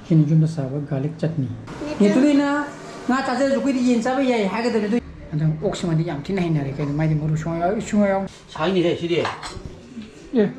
Kini jumda saba garlic chutney. Nituli na nga chacha jukui di yin saba yai haga da du. Andang oksima di yam tina hinare kai mai di maru shunga yao. Sai ni sidi. Yeah.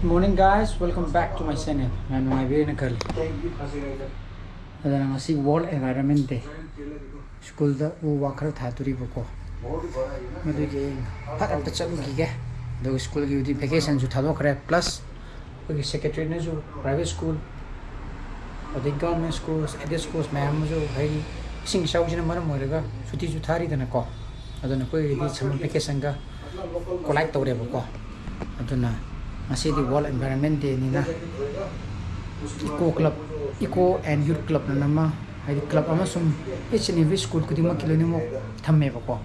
Morning guys, welcome back to my channel. I'm very curly. Adana ngasi world environment day. School da u wakar thaturi boko. Madu ge pat am tacham gi ge. Do school gi vacation ju thado kare plus ko secretary ne ju private school or the government schools and the schools ma'am ju hai sing shau jina maram moiraga chuti ju thari dana ko. Adana ko gi summer vacation ga collect tore boko. Adana masih di World Environment Day ni na Eco Club, Eco and Youth Club na nama hai club amasum each and every school kudi ma kilo ni mo thamme ba ko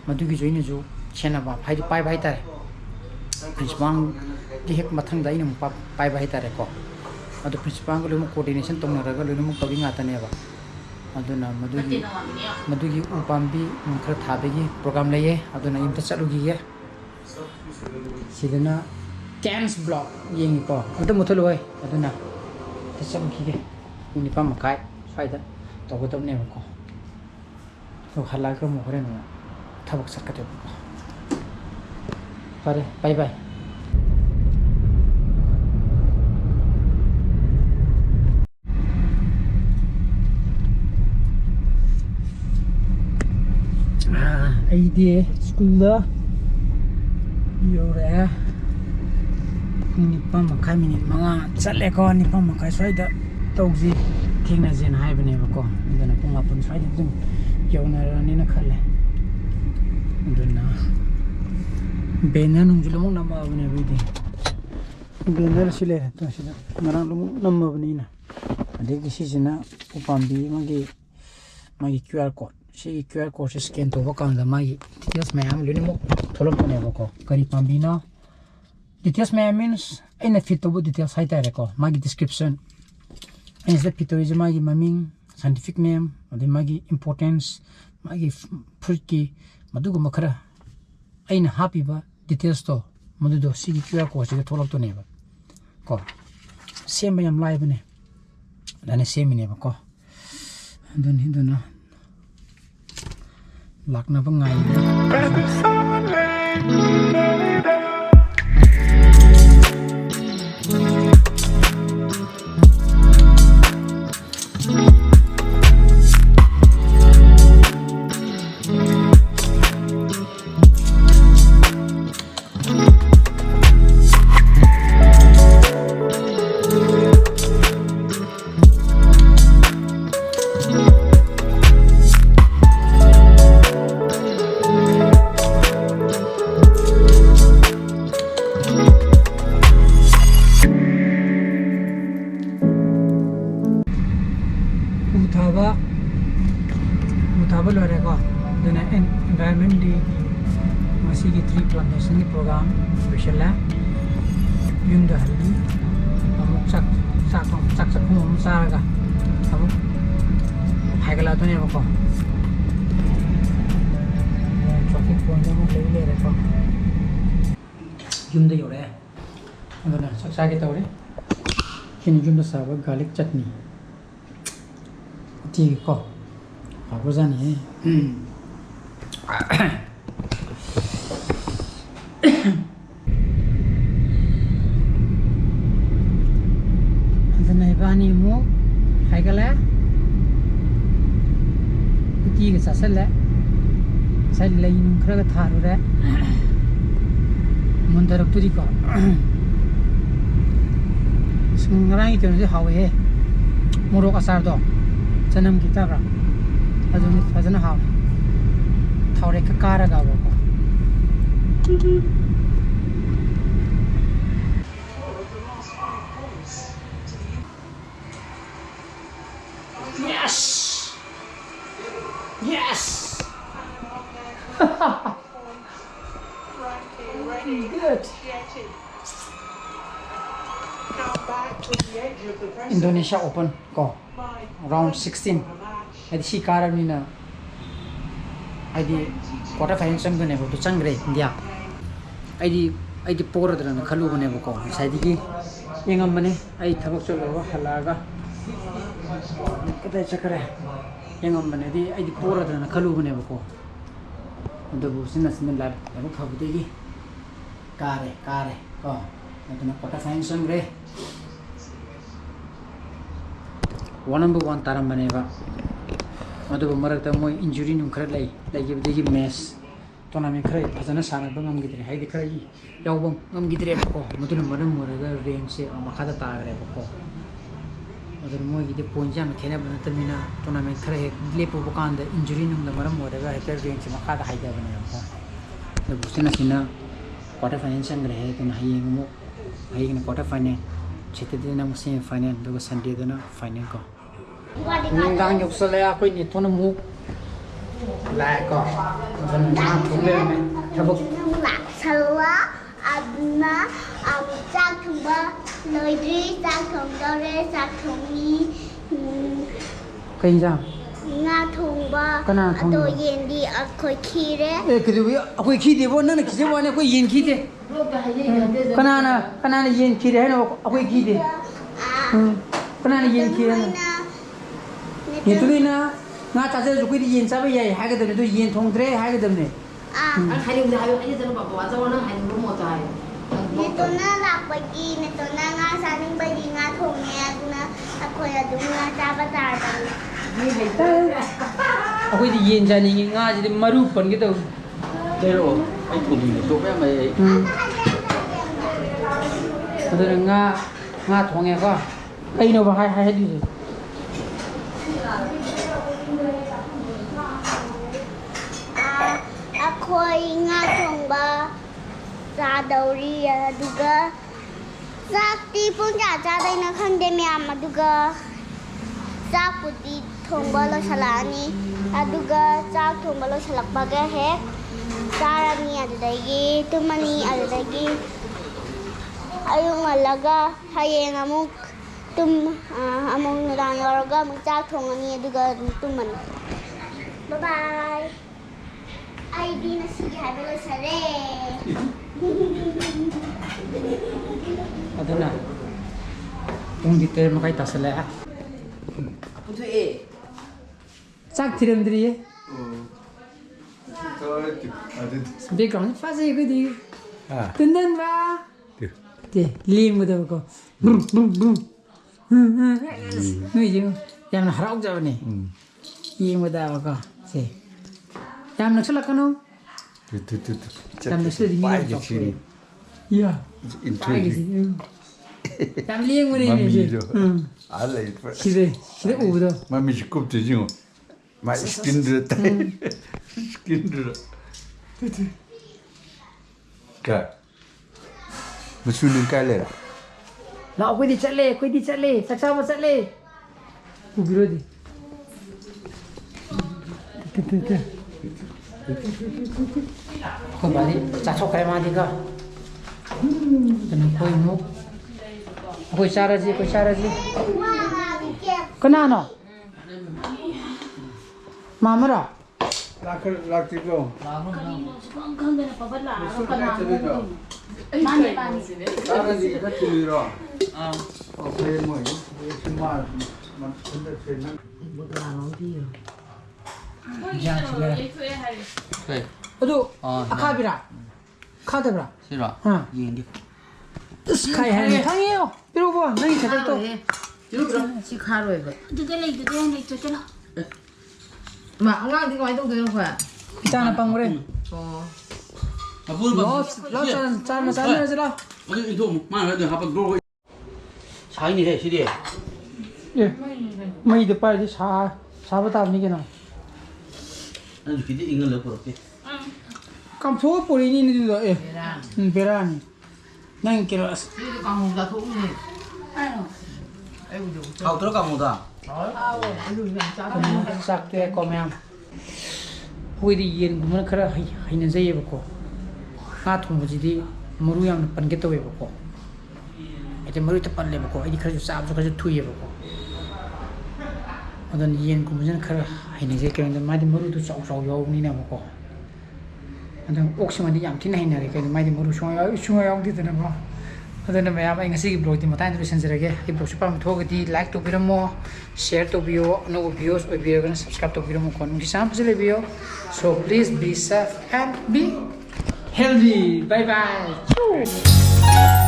madu gi join ju chena ba hai pai bai tare principal di hek mathang dai nam pa pai bai tare ko adu principal ko mo coordination tong na raga lo mo tawi nga tane ba aduna madu gi upambi khar thabegi program leye aduna imta chalu gi ye sidana Camps block yeng ko adu muthul hoy aduna tasam ki ge unipa makai faida to go tam ne ko to khala ko mo hore no thabak sakate ko pare bye bye Eidi school da yore nipa makai minute manga chatle ko nipa makai swaida tawji thingna jen haibane ba ko ndana punga pun swaida dum yawna rani na khale ndana bena nung julung nama bane bidi bena sile to sila marang lum nama bane na ade kisi jina upambi magi QR code si QR code scan to ba kan da magi details mayam luni mo tholom bane ba ko kari pambi na details means in a fit of details height record magi description and is the pito is magi maming scientific name or the magi importance magi fruitki madugo makara aina happy ba details to madudo sigi QR code se tholok to neba ko same yam live ne dane same ne ba ko andon hindona lakna ba ngai Utaba lo reko dana environment day masi ki tree plantation program special la yunda halli amuk chak hum saraga amuk haigala to ne ko traffic point mo le reko yunda yore dana saksa ke tawre kini yunda saba garlic chutney ti ko apa zani adana ibani mo haigala ti ga sasala sai lai nung khra ga tharu ra mundarak turi ko sungrang itu je hawe morok asar do janam kita ra aduni fazana haw thore ka kara ga ba ko yes good Indonesia Open ko round 16 adi si karamina adi quarter final sang ne bo changre India adi poradra na khalu bane bo ko saidi engam bane ai thabak cholo halaga kata chakare engam bane adi poradra na khalu bane bo ko adu sina lab abo khabudegi kare ko aduna quarter final sang re 1 taram baneva adu marakta moi injury nu khara lai gi match tournament khara phajana sana bangam gidre haidi khara yaubam ngam gidre ko mudun maram moraga range se makhada tagre ko adu moi gide point jam khena bana tamina tournament khara lepo bokanda injury nu da maram moraga heta range makhada haida bana ko adu sina quarter final sangre he kan hayeng quarter final chete na semi final do Sunday dana final ko ngang yok sale a koi ni thona mu la ko ban na thung le me thabuk la salwa adna chak thumba loi ri chak thum do re chak thum ni kai ja nga thumba to yen di akoi khi re e kidu akoi khi de bo na ki je bo ne akoi yen khi de kana yen khi re no akoi khi de kana yen khi re Nitulina nga chaje jukui yin chabe yai ha ga de do yin thong dre ha ga de ne hai da hayo ai da ba ba za wana hai mo mo ta hai nituna la pa ki nituna nga sa ning ba di nga thong ne na akoi adu nga cha ba tar da ni hai ta akoi di yin ja ni nga ji de maru pan ge do đây rồi anh thùng mình chỗ em mày adu nga thong e ko ai no ba hai di akoi nga thongba sa dauri aduga sakti pun ja dai na khande myam aduga sakputi thongba lo salani aduga sak thongba lo salak baga he sarami adagi tumani adagi ayung alaga hayeng amuk among nudang yorga muk sak thongani aduga tuman bye bye Eidi na si Yaobase sare. aduna ung dite makai tasala pu thu e chak thiram dri ye thôi background fa se ko di à tundan ba te lim mo da ko nu ji yam na harau ja ne yi mo da ko se yam na sala kanu yam na sala di mi cái gì ya intriguing yam lieng mo ne Mami ji jo alle 시대 우도 mami chỉ cúp từ dương mà skin được skin được cả mà xuyên lên cái này 나 quay đi chạy lệ 우기로 đi không phải đi chả cho cái mà đi cả quay nút quay xa ra gì cái nào nó mà mất à lạc tiếp đâu cái gì cái chili rồi ok mọi người mà chúng ta chơi nó 자 đây 어두 아카비라 카드브라 싫어 어 이게 스카이 하는 강해요 이러고 봐 너희 제대로 또 si kharo e ba Duga lay cho chalo. ma anga di ko ai tong de no kwa 있잖아 빵그래 oh 너 짜나 짜나 어디 또 많아 돼 하바 돌고 사인이 해 시대 예 마이도 빨리 사바다 니게나 아주 기대 인걸 넣고 그렇게 감소 뿌리니 니도 예 베라니 난 키로스 si ka mo da thu ni ai ai bu 하고 들어가 못다 싹대 거면 후이디 옌 구먼 크라 하이는 자이 버고 가 통부지디 무루 양 번게 또 외고 แต่มรุตะปันเลยบอกไอ้ที่เขาจะสาบเขาจะทุยบอกตอนเย็นกูมันจะเขาเห็นในเจ้าเกินแต่ไม่ได้มรุตุสาวๆยาวนี่นะบอกอันนั้นอกสมันที่ยามที่ไหนเนี่ยเลยกันไม่ได้มรุช่วยยาวที่ตัวนั้นบอกอันนั้นไม่ยามไอ้เงี้ยสิบล็อกที่มาตั้งตัวเซนเซอร์เกย์ไอ้บล็อกสุดปั๊มทั่วกันที่ไลค์ตัวพิรโมแชร์ตัววิดีโอโน้ตวิดีโอสวิดีโอกัน subscribe ตัวพิรโมคนที่สามสิบวิดีโอ so please be safe and be healthy bye bye